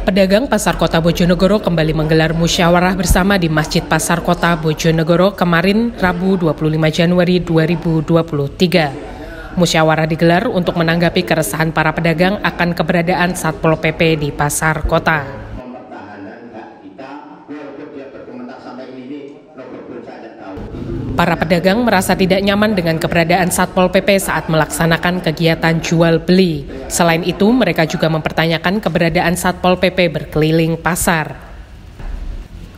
Pedagang Pasar Kota Bojonegoro kembali menggelar musyawarah bersama di Masjid Pasar Kota Bojonegoro kemarin Rabu 25 Januari 2023. Musyawarah digelar untuk menanggapi keresahan para pedagang akan keberadaan Satpol PP di Pasar Kota. Para pedagang merasa tidak nyaman dengan keberadaan Satpol PP saat melaksanakan kegiatan jual beli. Selain itu, mereka juga mempertanyakan keberadaan Satpol PP berkeliling pasar.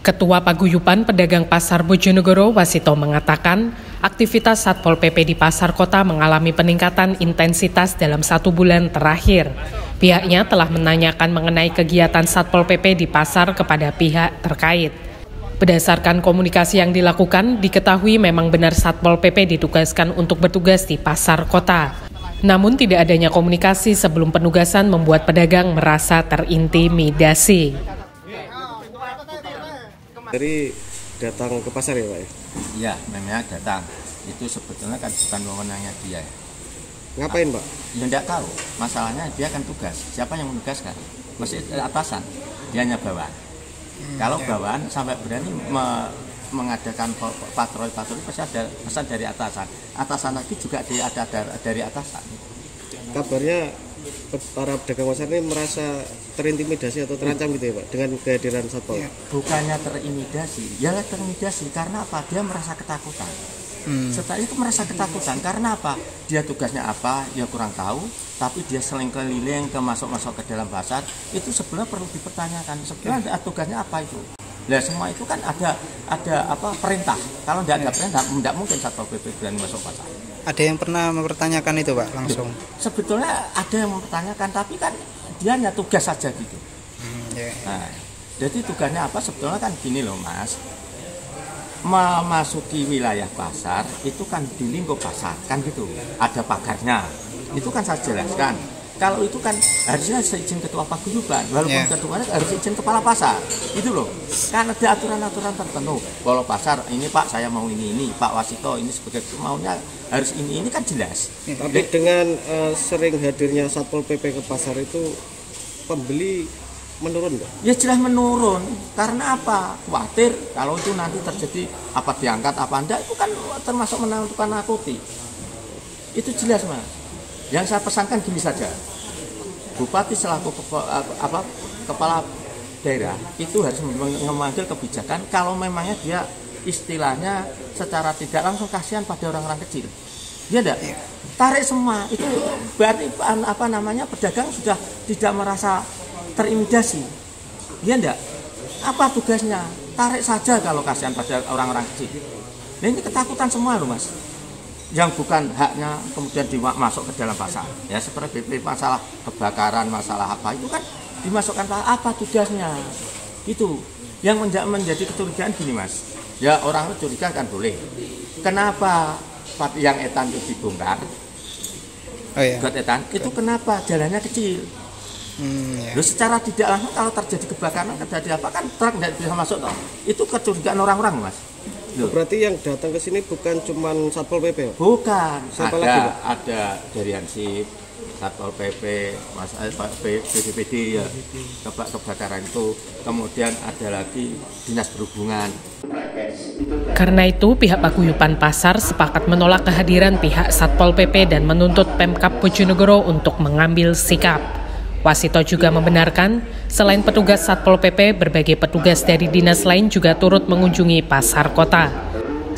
Ketua Paguyuban Pedagang Pasar Bojonegoro, Wasito, mengatakan aktivitas Satpol PP di Pasar Kota mengalami peningkatan intensitas dalam 1 bulan terakhir. Pihaknya telah menanyakan mengenai kegiatan Satpol PP di pasar kepada pihak terkait. Berdasarkan komunikasi yang dilakukan, diketahui memang benar Satpol PP ditugaskan untuk bertugas di Pasar Kota. Namun tidak adanya komunikasi sebelum penugasan membuat pedagang merasa terintimidasi. Dari datang ke pasar ya Pak? Iya, memang datang. Itu sebetulnya kan bukan wewenangnya dia. Ngapain Pak? Ya tidak tahu. Masalahnya dia kan tugas. Siapa yang menugaskan? Masih atasan. Dia hanya bawahan. Kalau bawahan sampai berani mengadakan patroli pasti ada pesan dari atasan. Atasan lagi juga ada dari atasan. Kabarnya para pedagang pasar ini merasa terintimidasi atau terancam gitu ya Pak dengan kehadiran Satpol? Bukannya terintimidasi, ya terintimidasi karena apa? Dia merasa ketakutan. Setelah itu merasa ketakutan karena apa? Dia tugasnya apa? Ya kurang tahu. Tapi dia seling keliling ke masuk ke dalam pasar. Itu sebenarnya perlu dipertanyakan. Sebenarnya tugasnya apa itu? Nah semua itu kan ada apa perintah. Kalau tidak ada perintah, tidak mungkin Satpol PP berani masuk pasar. Ada yang pernah mempertanyakan itu Pak langsung? Sebetulnya ada yang mempertanyakan, tapi kan dia hanya tugas saja gitu. Nah, jadi tugasnya apa? Sebetulnya kan gini loh Mas. Memasuki wilayah pasar itu kan di lingkup pasar kan gitu, ada pagarnya, itu kan saya jelaskan. Kalau itu kan harusnya izin ketua paguyuban, walaupun ketuanya harus izin kepala pasar, itu loh. Kan ada aturan-aturan tertentu. Kalau pasar ini Pak saya mau ini Pak Wasito ini sebagai maunya harus ini kan jelas. Tapi dengan sering hadirnya Satpol PP ke pasar itu pembeli menurun nggak? Ya jelas menurun. Karena apa? Khawatir kalau itu nanti terjadi apa diangkat apa enggak, itu kan termasuk menentukan nakuti. Itu jelas Mas. Yang saya pesankan gini saja. Bupati selaku kepala daerah itu harus mengambil kebijakan kalau memangnya dia istilahnya secara tidak langsung kasihan pada orang-orang kecil. Dia enggak? Tarik semua. Itu berarti pedagang sudah tidak merasa terintimidasi. Dia enggak? Apa tugasnya? Tarik saja kalau kasihan pada orang-orang kecil. Nah ini ketakutan semua loh Mas. Yang bukan haknya kemudian dimasuk ke dalam pasar. Ya seperti BP masalah kebakaran, masalah apa itu kan dimasukkan apa tugasnya. Itu yang menjadi kecurigaan gini Mas. Ya orang curiga kan boleh. Kenapa yang etan itu dibongkar? Oh iya. Buat etan itu kenapa jalannya kecil? Loh, secara tidak langsung kalau terjadi kebakaran terjadi apa kan truk tidak bisa masuk toh. Itu kecurigaan orang-orang Mas. Loh. Berarti yang datang ke sini bukan cuma Satpol PP? Bukan. Siapa lagi Pak? Ada dari Hansip, Satpol PP, Mas BPD ya, kebakaran itu. Kemudian ada lagi Dinas Perhubungan. Karena itu, pihak Paguyuban Pasar sepakat menolak kehadiran pihak Satpol PP dan menuntut Pemkab Bojonegoro untuk mengambil sikap. Wasito juga membenarkan, selain petugas Satpol PP, berbagai petugas dari dinas lain juga turut mengunjungi Pasar Kota.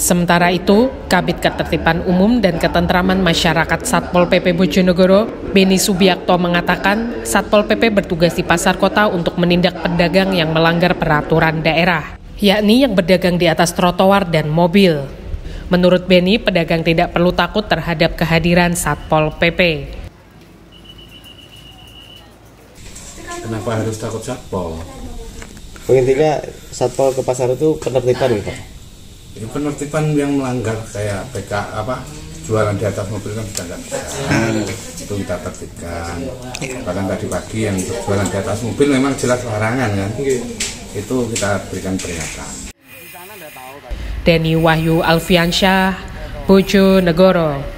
Sementara itu, Kabid Ketertiban Umum dan Ketentraman Masyarakat Satpol PP Bojonegoro, Beni Subiakto mengatakan, Satpol PP bertugas di Pasar Kota untuk menindak pedagang yang melanggar peraturan daerah, yakni yang berdagang di atas trotoar dan mobil. Menurut Beni, pedagang tidak perlu takut terhadap kehadiran Satpol PP. Kenapa harus takut Satpol? Intinya Satpol ke pasar itu penertiban gitu. Ini penertiban yang melanggar kayak jualan di atas mobil kan sudah nggak bisa. Itu kita tertibkan. Bahkan tadi pagi yang jualan di atas mobil memang jelas larangan kan. Itu kita berikan peringatan. Denny Wahyu Alfiansyah, Bojonegoro.